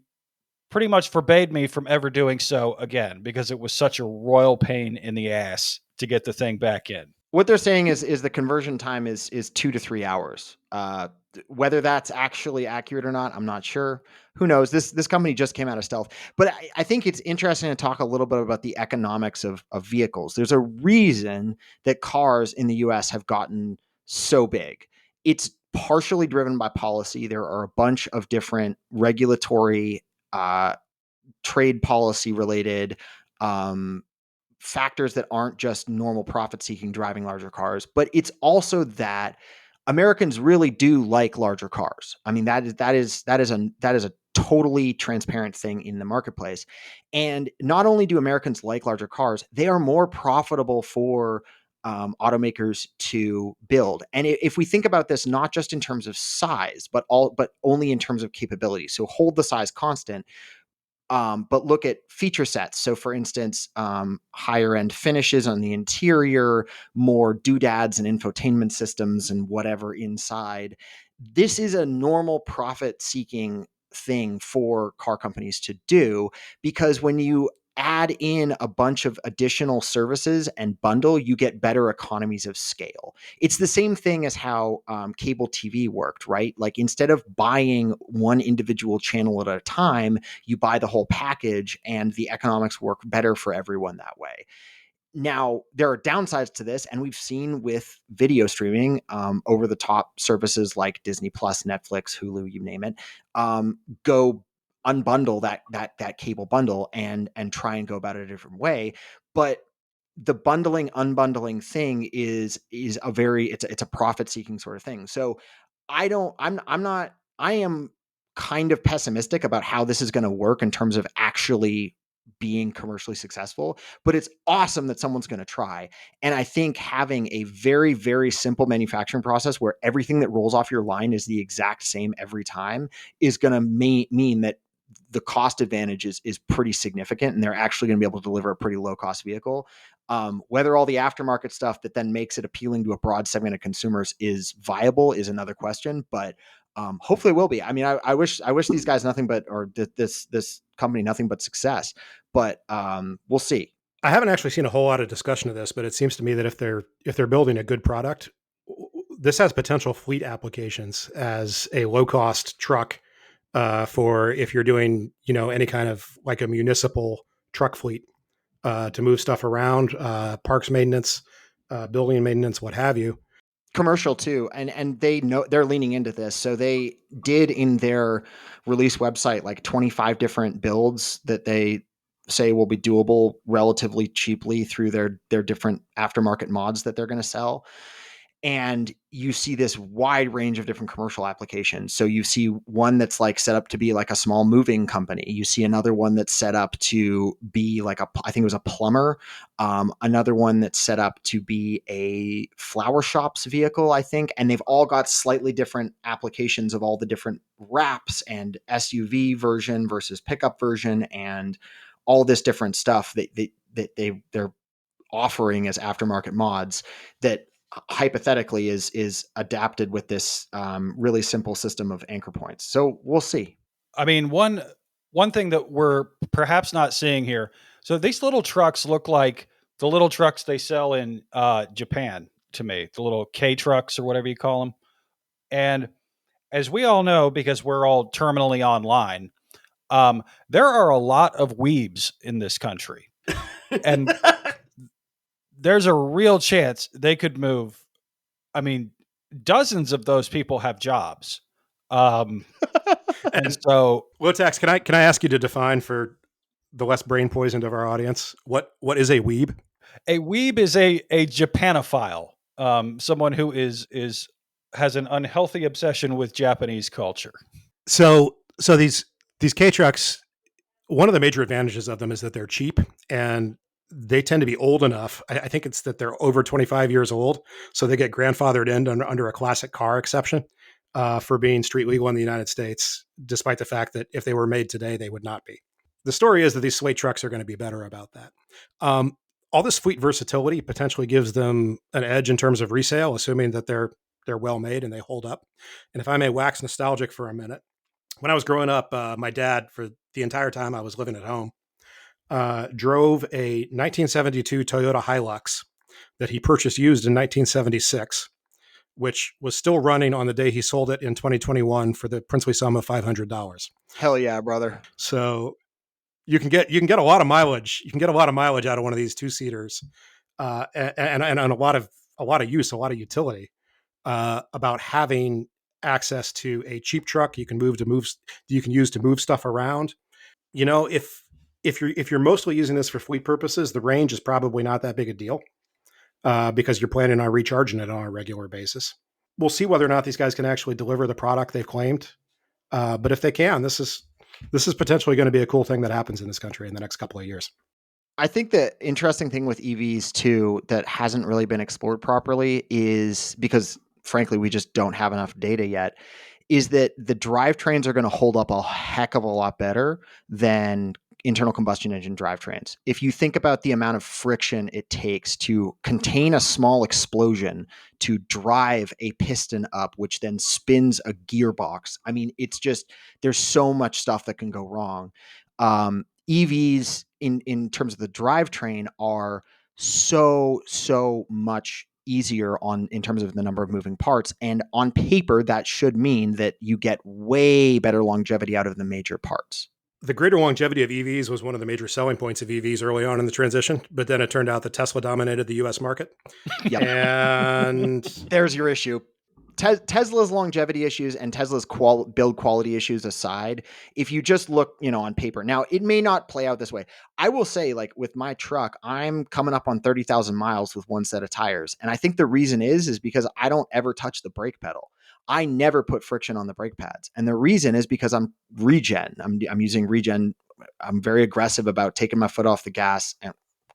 pretty much forbade me from ever doing so again because it was such a royal pain in the ass to get the thing back in. What they're saying is the conversion time is 2 to 3 hours. Whether that's actually accurate or not, I'm not sure. Who knows? This company just came out of stealth. But I think it's interesting to talk a little bit about the economics of vehicles. There's a reason that cars in the US have gotten so big. It's partially driven by policy. There are a bunch of different regulatory, trade policy related factors that aren't just normal profit seeking driving larger cars, but it's also that Americans really do like larger cars. I mean, that is a totally transparent thing in the marketplace. And not only do Americans like larger cars, they are more profitable for automakers to build. And if we think about this, not just in terms of size, but only in terms of capability. So hold the size constant. But look at feature sets. So, for instance, higher end finishes on the interior, more doodads and infotainment systems and whatever inside. This is a normal profit seeking thing for car companies to do, because when you add in a bunch of additional services and bundle, you get better economies of scale. It's the same thing as how cable TV worked, right? Like, instead of buying one individual channel at a time, you buy the whole package, and the economics work better for everyone that way. Now, there are downsides to this, and we've seen with video streaming, over the top services like Disney Plus, Netflix, Hulu, you name it, go unbundle that cable bundle and try and go about it a different way. But the bundling unbundling thing is it's a profit seeking sort of thing. So I am kind of pessimistic about how this is going to work in terms of actually being commercially successful, but it's awesome that someone's going to try. And I think having a very, very simple manufacturing process where everything that rolls off your line is the exact same every time is going to mean that the cost advantage is pretty significant, and they're actually going to be able to deliver a pretty low cost vehicle. Whether all the aftermarket stuff that then makes it appealing to a broad segment of consumers is viable is another question, but hopefully it will be. I mean, I wish these guys nothing but, or this company nothing but success, but we'll see. I haven't actually seen a whole lot of discussion of this, but it seems to me that if they're building a good product, this has potential fleet applications as a low cost truck for if you're doing, any kind of like a municipal truck fleet to move stuff around, parks maintenance, building maintenance, what have you. Commercial too, and they know they're leaning into this. So they did in their release website like 25 different builds that they say will be doable relatively cheaply through their different aftermarket mods that they're going to sell. And you see this wide range of different commercial applications. So you see one that's like set up to be like a small moving company. You see another one that's set up to be like I think it was a plumber. Another one that's set up to be a flower shop's vehicle, I think. And they've all got slightly different applications of all the different wraps and SUV version versus pickup version and all this different stuff that they're offering as aftermarket mods that hypothetically is adapted with this really simple system of anchor points. So we'll see. I mean, one thing that we're perhaps not seeing here. So these little trucks look like the little trucks they sell in Japan to me, the little K trucks or whatever you call them. And as we all know, because we're all terminally online, there are a lot of weebs in this country. And there's a real chance they could move. I mean, dozens of those people have jobs. And so, Lotax, can I ask you to define for the less brain poisoned of our audience what is a weeb? A weeb is a Japanophile, someone who has an unhealthy obsession with Japanese culture. So these K trucks, one of the major advantages of them is that they're cheap and they tend to be old enough. I think it's that they're over 25 years old, so they get grandfathered in under a classic car exception for being street legal in the United States, despite the fact that if they were made today, they would not be. The story is that these slate trucks are going to be better about that. All this fleet versatility potentially gives them an edge in terms of resale, assuming that they're well made and they hold up. And if I may wax nostalgic for a minute, when I was growing up, my dad, for the entire time I was living at home, drove a 1972 Toyota Hilux that he purchased used in 1976, which was still running on the day he sold it in 2021 for the princely sum of $500. Hell yeah, brother. So you can get a lot of mileage. You can get a lot of mileage out of one of these two-seaters, and a lot of use, a lot of utility, about having access to a cheap truck you can use to move stuff around. You know, if you're mostly using this for fleet purposes, the range is probably not that big a deal, because you're planning on recharging it on a regular basis. We'll see whether or not these guys can actually deliver the product they've claimed. But if they can, this is potentially going to be a cool thing that happens in this country in the next couple of years. I think the interesting thing with EVs too that hasn't really been explored properly is because, frankly, we just don't have enough data yet, is that the drivetrains are going to hold up a heck of a lot better than internal combustion engine drivetrains. If you think about the amount of friction it takes to contain a small explosion to drive a piston up, which then spins a gearbox, I mean, it's just, there's so much stuff that can go wrong. EVs in terms of the drivetrain are so much easier in terms of the number of moving parts. And on paper, that should mean that you get way better longevity out of the major parts. The greater longevity of EVs was one of the major selling points of EVs early on in the transition, but then it turned out that Tesla dominated the US market. Yep. And there's your issue. Tesla's longevity issues and Tesla's build quality issues aside, if you just look, on paper, now it may not play out this way. I will say, like with my truck, I'm coming up on 30,000 miles with one set of tires. And I think the reason is because I don't ever touch the brake pedal. I never put friction on the brake pads. And the reason is because I'm regen. I'm using regen. I'm very aggressive about taking my foot off the gas.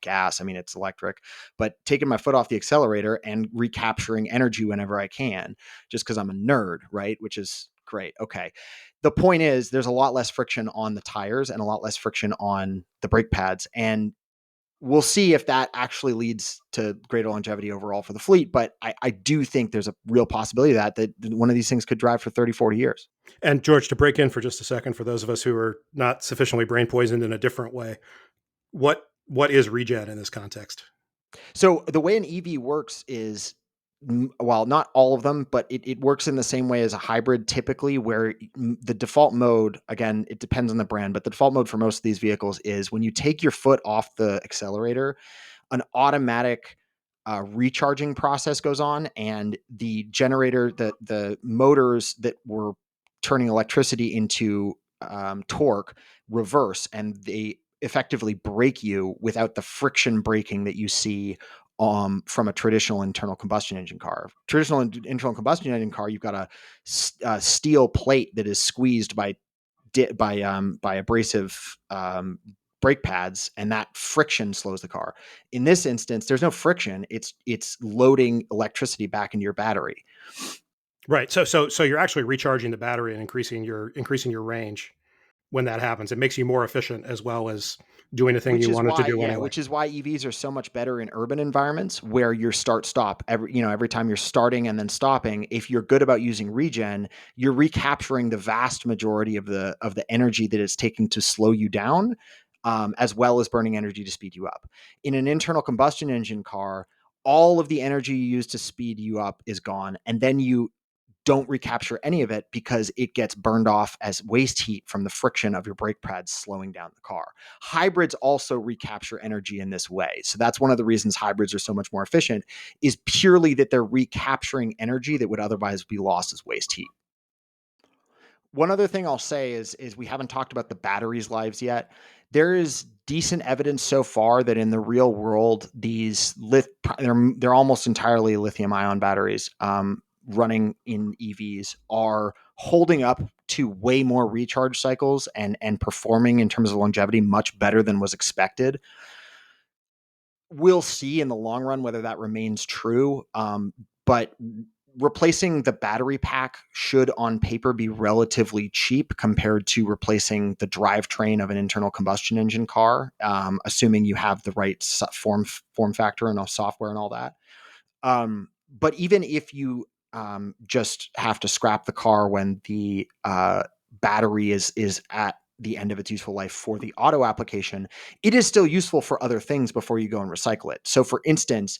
I mean, it's electric, but taking my foot off the accelerator and recapturing energy whenever I can, just because I'm a nerd, right? Which is great. Okay. The point is there's a lot less friction on the tires and a lot less friction on the brake pads. And we'll see if that actually leads to greater longevity overall for the fleet. But I do think there's a real possibility that one of these things could drive for 30, 40 years. And George, to break in for just a second, for those of us who are not sufficiently brain poisoned in a different way, what is regen in this context? So the way an EV works is, well, not all of them, but it works in the same way as a hybrid typically, where the default mode, again, it depends on the brand, but the default mode for most of these vehicles is when you take your foot off the accelerator, an automatic recharging process goes on, and the generator, the motors that were turning electricity into torque reverse, and they effectively brake you without the friction braking that you see from a traditional internal combustion engine car. Traditional internal combustion engine car, you've got a steel plate that is squeezed by abrasive brake pads, and that friction slows the car. In this instance, there's no friction. It's loading electricity back into your battery. Right. So you're actually recharging the battery and increasing your range. When that happens, it makes you more efficient as well as doing the thing you wanted to do anyway. Which is why EVs are so much better in urban environments where your start-stop every time you're starting and then stopping. If you're good about using regen, you're recapturing the vast majority of the energy that it's taking to slow you down, as well as burning energy to speed you up. In an internal combustion engine car, all of the energy you use to speed you up is gone, and then you don't recapture any of it because it gets burned off as waste heat from the friction of your brake pads slowing down the car. Hybrids also recapture energy in this way. So that's one of the reasons hybrids are so much more efficient, is purely that they're recapturing energy that would otherwise be lost as waste heat. One other thing I'll say is we haven't talked about the batteries' lives yet. There is decent evidence so far that in the real world, these they're almost entirely lithium-ion batteries. Running in EVs are holding up to way more recharge cycles and performing in terms of longevity much better than was expected. We'll see in the long run whether that remains true. But replacing the battery pack should on paper be relatively cheap compared to replacing the drivetrain of an internal combustion engine car, assuming you have the right form factor and software and all that. But even if you just have to scrap the car when the battery is at the end of its useful life for the auto application, it is still useful for other things before you go and recycle it. So for instance,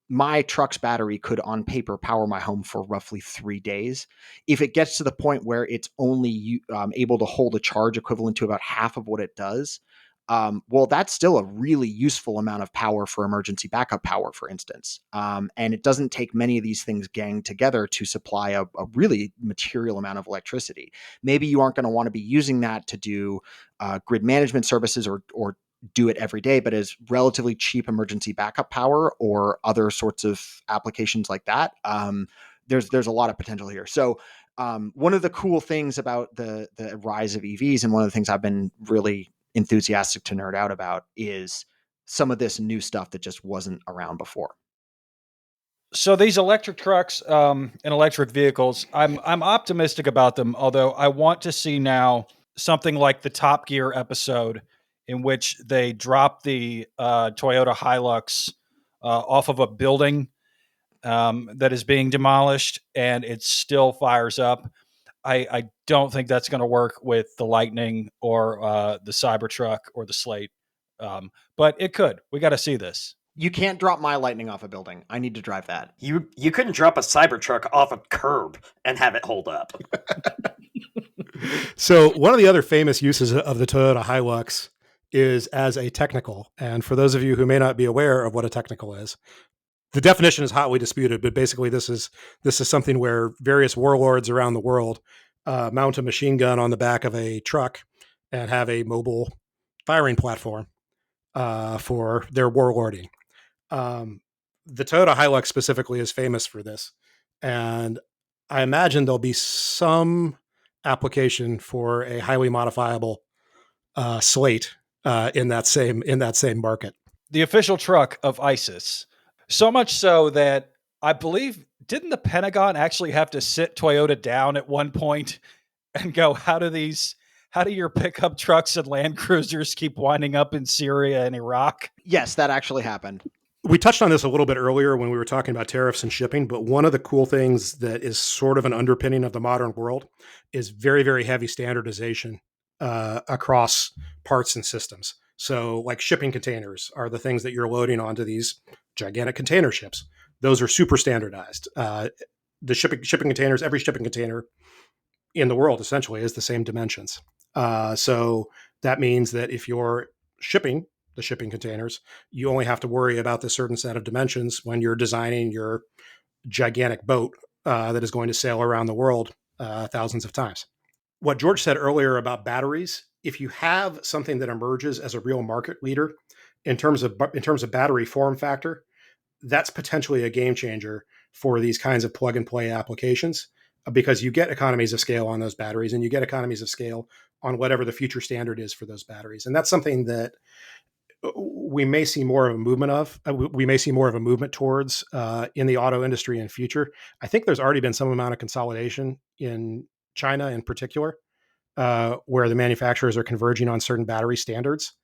my truck's battery could on paper power my home for roughly 3 days. If it gets to the point where it's only able to hold a charge equivalent to about half of what it does, well, that's still a really useful amount of power for emergency backup power, for instance. And it doesn't take many of these things gang together to supply a really material amount of electricity. Maybe you aren't going to want to be using that to do grid management services or do it every day, but as relatively cheap emergency backup power or other sorts of applications like that, there's a lot of potential here. So one of the cool things about the rise of EVs, and one of the things I've been really enthusiastic to nerd out about, is some of this new stuff that just wasn't around before. So these electric trucks and electric vehicles, I'm optimistic about them, although I want to see now something like the Top Gear episode in which they drop the Toyota Hilux off of a building that is being demolished and it still fires up. I don't think that's going to work with the Lightning or the Cybertruck or the Slate, but it could. We got to see this. You can't drop my Lightning off a building. I need to drive that. You couldn't drop a Cybertruck off a curb and have it hold up. So one of the other famous uses of the Toyota Hilux is as a technical. And for those of you who may not be aware of what a technical is, the definition is hotly disputed, but basically this is something where various warlords around the world mount a machine gun on the back of a truck and have a mobile firing platform for their warlording. The Toyota Hilux specifically is famous for this, and I imagine there'll be some application for a highly modifiable Slate in that same market. The official truck of ISIS. So much so that I believe, didn't the Pentagon actually have to sit Toyota down at one point and go, how do your pickup trucks and Land Cruisers keep winding up in Syria and Iraq? Yes, that actually happened. We touched on this a little bit earlier when we were talking about tariffs and shipping, but one of the cool things that is sort of an underpinning of the modern world is very, very heavy standardization across parts and systems. So like shipping containers are the things that you're loading onto these gigantic container ships. Those are super standardized. The shipping containers, every shipping container in the world essentially is the same dimensions. So that means that if you're shipping the shipping containers, you only have to worry about the certain set of dimensions when you're designing your gigantic boat that is going to sail around the world thousands of times. What George said earlier about batteries, if you have something that emerges as a real market leader in terms of battery form factor, that's potentially a game changer for these kinds of plug and play applications, because you get economies of scale on those batteries, and you get economies of scale on whatever the future standard is for those batteries. And that's something that we may see more of a movement of. We may see more of a movement towards in the auto industry in future. I think there's already been some amount of consolidation in China in particular, where the manufacturers are converging on certain battery standards,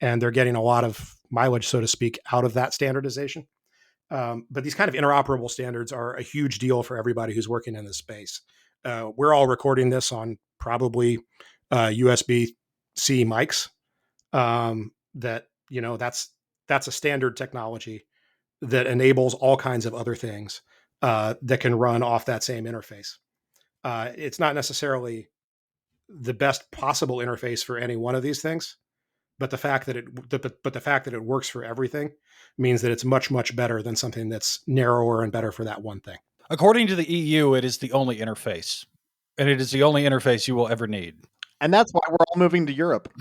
and they're getting a lot of mileage, so to speak, out of that standardization. But these kind of interoperable standards are a huge deal for everybody who's working in this space. We're all recording this on probably USB-C mics. That's a standard technology that enables all kinds of other things that can run off that same interface. It's not necessarily the best possible interface for any one of these things, but the fact that it works for everything means that it's much, much better than something that's narrower and better for that one thing. According to the EU, it is the only interface, and it is the only interface you will ever need. And that's why we're all moving to Europe.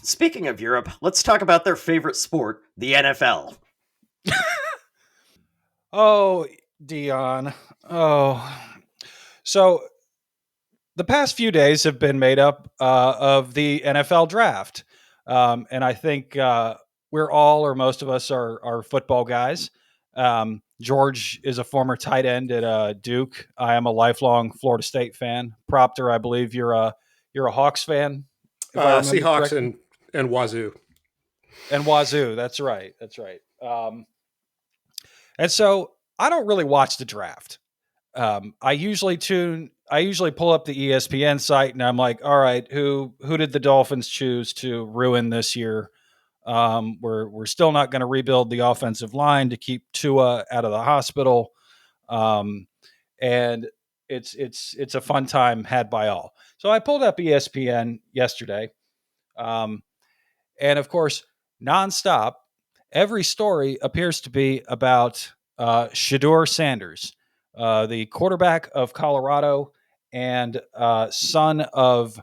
Speaking of Europe, let's talk about their favorite sport, the NFL. Oh, Dion. Oh. So the past few days have been made up of the NFL draft. And I think we're all, or most of us, are football guys. George is a former tight end at Duke. I am a lifelong Florida State fan. Proctor, I believe you're a Hawks fan, if I remember Seahawks correctly. and Wazoo. And Wazoo, that's right, that's right. And so I don't really watch the draft. I usually pull up the ESPN site and I'm like, all right, who did the Dolphins choose to ruin this year? We're still not going to rebuild the offensive line to keep Tua out of the hospital. And it's a fun time had by all. So I pulled up ESPN yesterday. And of course, nonstop, every story appears to be about Shadeur Sanders, the quarterback of Colorado and son of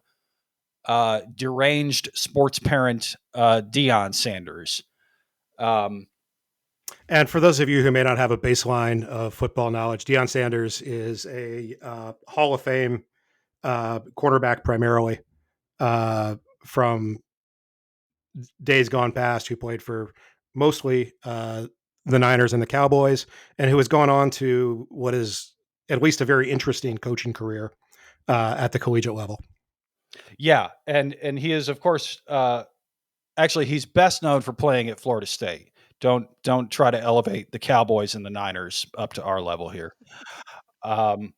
deranged sports parent Deion Sanders. And for those of you who may not have a baseline of football knowledge, Deion Sanders is a Hall of Fame quarterback primarily from days gone past, who played for mostly the Niners and the Cowboys, and who has gone on to what is at least a very interesting coaching career at the collegiate level. Yeah, and he is, of course, actually he's best known for playing at Florida State. Don't try to elevate the Cowboys and the Niners up to our level here. And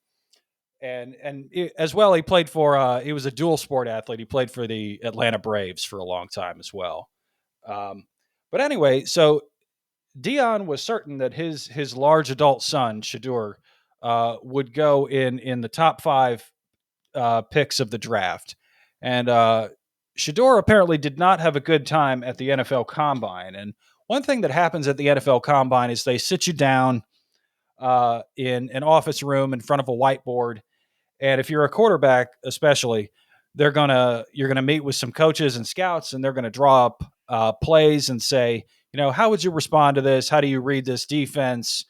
as well, he played for. He was a dual sport athlete. He played for the Atlanta Braves for a long time as well. But anyway, so Deion was certain that his large adult son Shadeur would go in the top 5 picks of the draft, and Shadeur apparently did not have a good time at the NFL Combine. And one thing that happens at the NFL Combine is they sit you down in an office room in front of a whiteboard. And if you're a quarterback, especially, you're gonna meet with some coaches and scouts, and they're gonna draw up plays and say, how would you respond to this? How do you read this defense?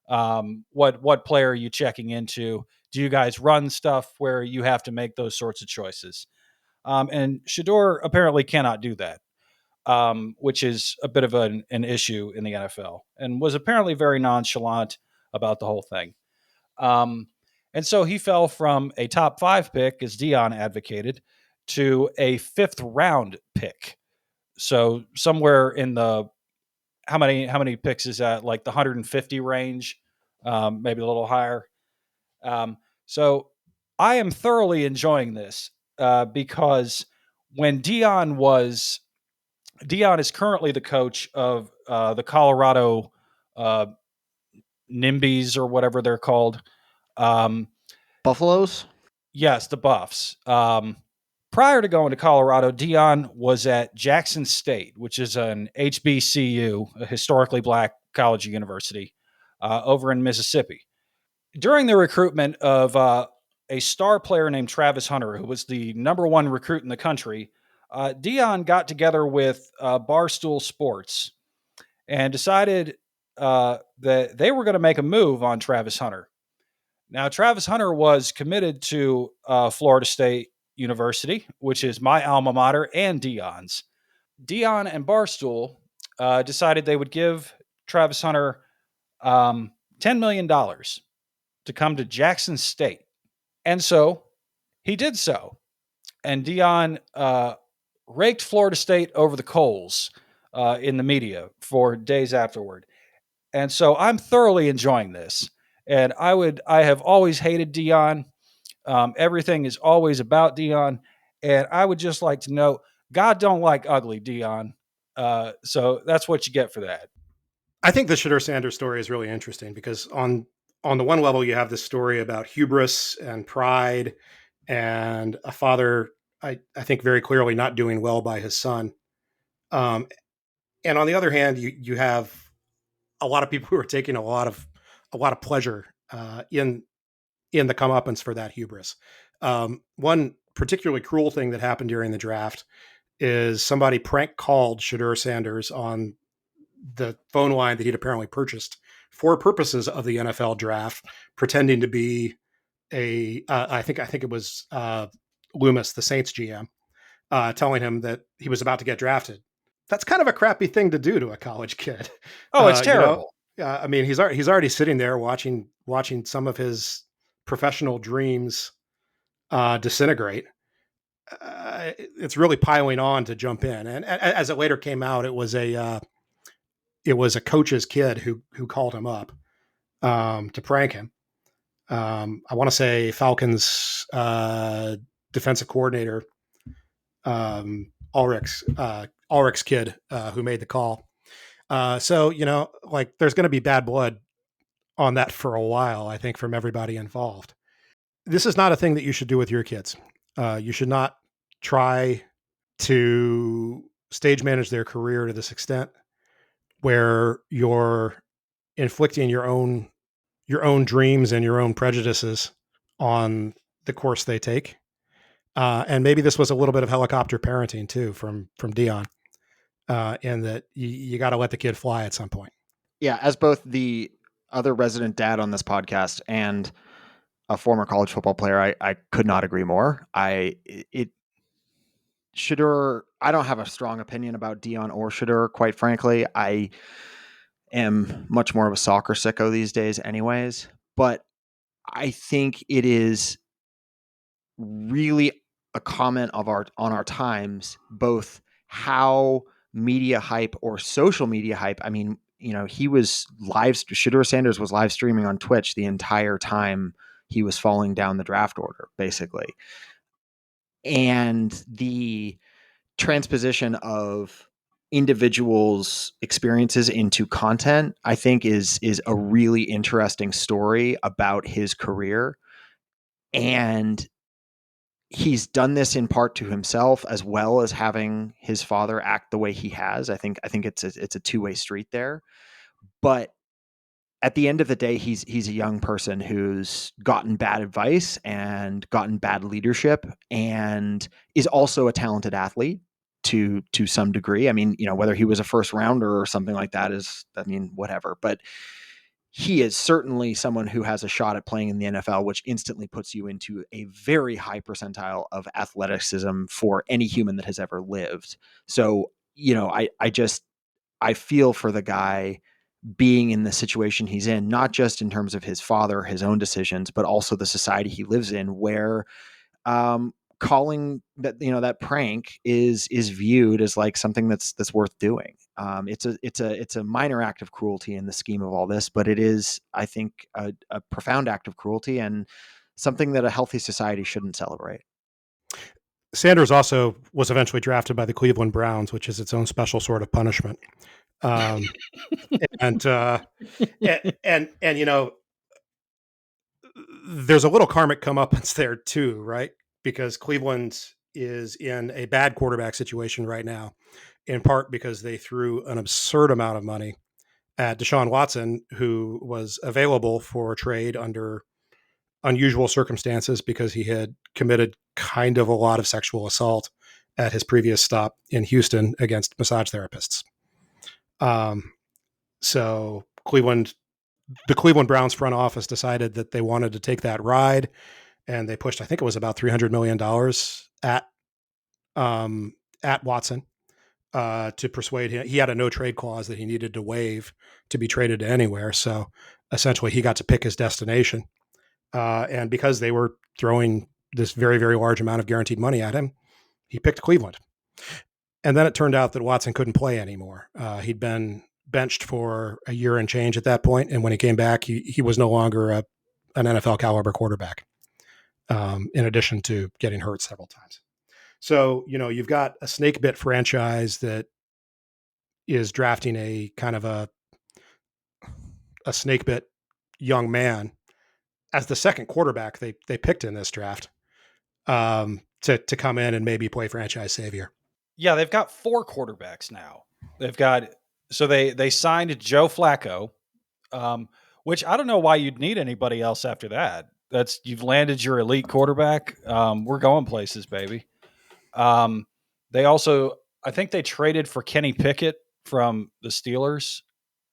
What player are you checking into? Do you guys run stuff where you have to make those sorts of choices? And Shadeur apparently cannot do that, which is a bit of an issue in the NFL, and was apparently very nonchalant about the whole thing. And so he fell from a top 5 pick, as Deion advocated, to a 5th round pick. So somewhere in the how many picks is that? Like the 150 range, maybe a little higher. So I am thoroughly enjoying this because when Deion is currently the coach of the Colorado NIMBYs or whatever they're called. Buffaloes? Yes, the Buffs. Prior to going to Colorado, Deion was at Jackson State, which is an HBCU, a historically black college university, over in Mississippi. During the recruitment of a star player named Travis Hunter, who was the number 1 recruit in the country, Deion got together with Barstool Sports and decided that they were going to make a move on Travis Hunter. Now, Travis Hunter was committed to Florida State University, which is my alma mater and Deion's. Deion and Barstool decided they would give Travis Hunter $10 million to come to Jackson State. And so he did so. And Deion raked Florida State over the coals in the media for days afterward. And so I'm thoroughly enjoying this. And I have always hated Deion. Everything is always about Deion. And I would just like to know, God don't like ugly, Deion. So that's what you get for that. I think the Shadeur Sanders story is really interesting because on the one level, you have this story about hubris and pride and a father, I think very clearly not doing well by his son. And on the other hand, you have a lot of people who are taking a lot of pleasure in the comeuppance for that hubris. One particularly cruel thing that happened during the draft is somebody prank called Shadeur Sanders on the phone line that he'd apparently purchased for purposes of the NFL draft, pretending to be I think it was Loomis, the Saints GM, telling him that he was about to get drafted. That's kind of a crappy thing to do to a college kid. Oh, it's terrible. I mean, he's already sitting there watching some of his professional dreams disintegrate. It's really piling on to jump in, and as it later came out, it was a coach's kid who called him up to prank him. I want to say Falcons defensive coordinator Ulrich's kid who made the call. So like there's going to be bad blood on that for a while, I think, from everybody involved. This is not a thing that you should do with your kids. You should not try to stage manage their career to this extent where you're inflicting your own dreams and your own prejudices on the course they take. And maybe this was a little bit of helicopter parenting too from Dion, in that you got to let the kid fly at some point. Yeah, as both the other resident dad on this podcast and a former college football player, I could not agree more. Shadeur, I don't have a strong opinion about Dion or Shadeur, quite frankly. I am much more of a soccer sicko these days anyways, but I think it is really a comment on our times, both how media hype or social media hype. I mean, Shadeur Sanders was live streaming on Twitch the entire time he was falling down the draft order, basically. And the transposition of individuals' experiences into content, I think is a really interesting story about his career. And he's done this in part to himself, as well as having his father act the way he has. I think it's a two-way street there. But at the end of the day, he's a young person who's gotten bad advice and gotten bad leadership, and is also a talented athlete to some degree. I mean, whether he was a first rounder or something like that whatever. But he is certainly someone who has a shot at playing in the NFL, which instantly puts you into a very high percentile of athleticism for any human that has ever lived. So, I feel for the guy being in the situation he's in, not just in terms of his father, his own decisions, but also the society he lives in, where calling that prank is viewed as like something that's worth doing. It's a minor act of cruelty in the scheme of all this, but it is, I think, a profound act of cruelty and something that a healthy society shouldn't celebrate. Sanders also was eventually drafted by the Cleveland Browns, which is its own special sort of punishment. And there's a little karmic comeuppance there too, right? Because Cleveland is in a bad quarterback situation right now, in part because they threw an absurd amount of money at Deshaun Watson, who was available for trade under unusual circumstances because he had committed kind of a lot of sexual assault at his previous stop in Houston against massage therapists. So the Cleveland Browns front office decided that they wanted to take that ride, and they pushed, I think it was about $300 million at Watson to persuade him. He had a no trade clause that he needed to waive to be traded to anywhere. So essentially he got to pick his destination. And because they were throwing this very, very large amount of guaranteed money at him, he picked Cleveland. And then it turned out that Watson couldn't play anymore. He'd been benched for a year and change at that point, and when he came back, he was no longer an NFL caliber quarterback. In addition to getting hurt several times, so you've got a snake bit franchise that is drafting a kind of a snake bit young man as the second quarterback they picked in this draft, to come in and maybe play franchise savior. Yeah, they've got 4 quarterbacks now. They signed Joe Flacco, which I don't know why you'd need anybody else after that. You've landed your elite quarterback. We're going places, baby. They also, I think they traded for Kenny Pickett from the Steelers.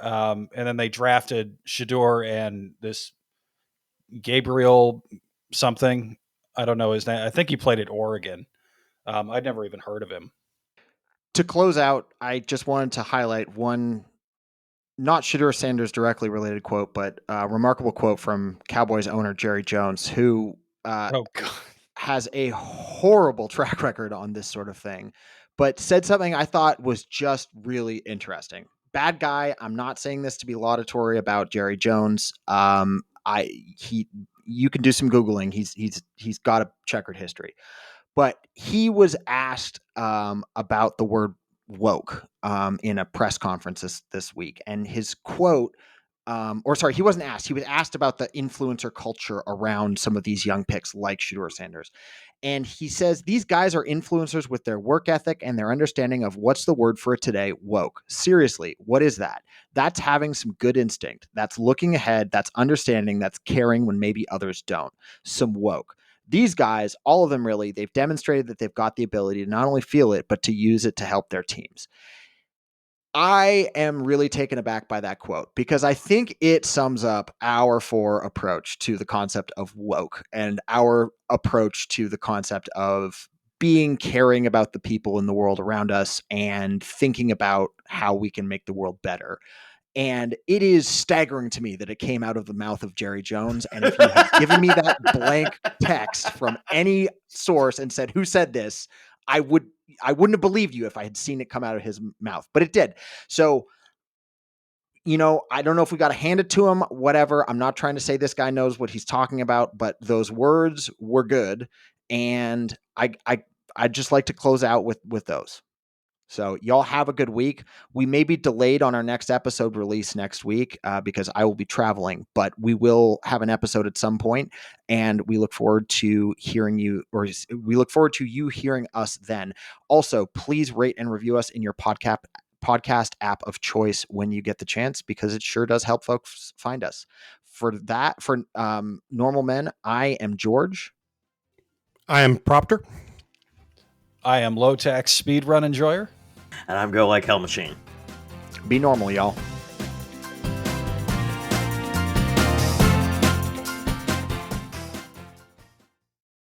And then they drafted Shadeur and this Gabriel something. I don't know his name. I think he played at Oregon. I'd never even heard of him. To close out, I just wanted to highlight one, not Shadeur Sanders directly related quote, but a remarkable quote from Cowboys owner Jerry Jones, who Oh God. has a horrible track record on this sort of thing, but said something I thought was just really interesting. Bad guy. I'm not saying this to be laudatory about Jerry Jones. You can do some Googling. He's got a checkered history, but he was asked about the word woke in a press conference this week, and his quote. He wasn't asked. He was asked about the influencer culture around some of these young picks like Shadeur Sanders. And he says, these guys are influencers with their work ethic and their understanding of what's the word for it today, woke. Seriously, what is that? That's having some good instinct. That's looking ahead. That's understanding. That's caring when maybe others don't. Some woke. These guys, all of them really, they've demonstrated that they've got the ability to not only feel it, but to use it to help their teams. I am really taken aback by that quote because I think it sums up our 4 approach to the concept of woke and our approach to the concept of being caring about the people in the world around us and thinking about how we can make the world better. And it is staggering to me that it came out of the mouth of Jerry Jones. And if you had given me that blank text from any source and said, who said this? I wouldn't have believed you if I had seen it come out of his mouth, but it did. So, I don't know if we got to hand it to him, whatever. I'm not trying to say this guy knows what he's talking about, but those words were good. And I'd just like to close out with those. So y'all have a good week. We may be delayed on our next episode release next week because I will be traveling, but we will have an episode at some point, and we look forward to hearing you, or we look forward to you hearing us then. Also, please rate and review us in your podcast app of choice when you get the chance, because it sure does help folks find us. For Normal Men, I am George. I am Proctor. I am Low Tax Speed Run Enjoyer. And I'm Go Like Hell Machine. Be normal, y'all.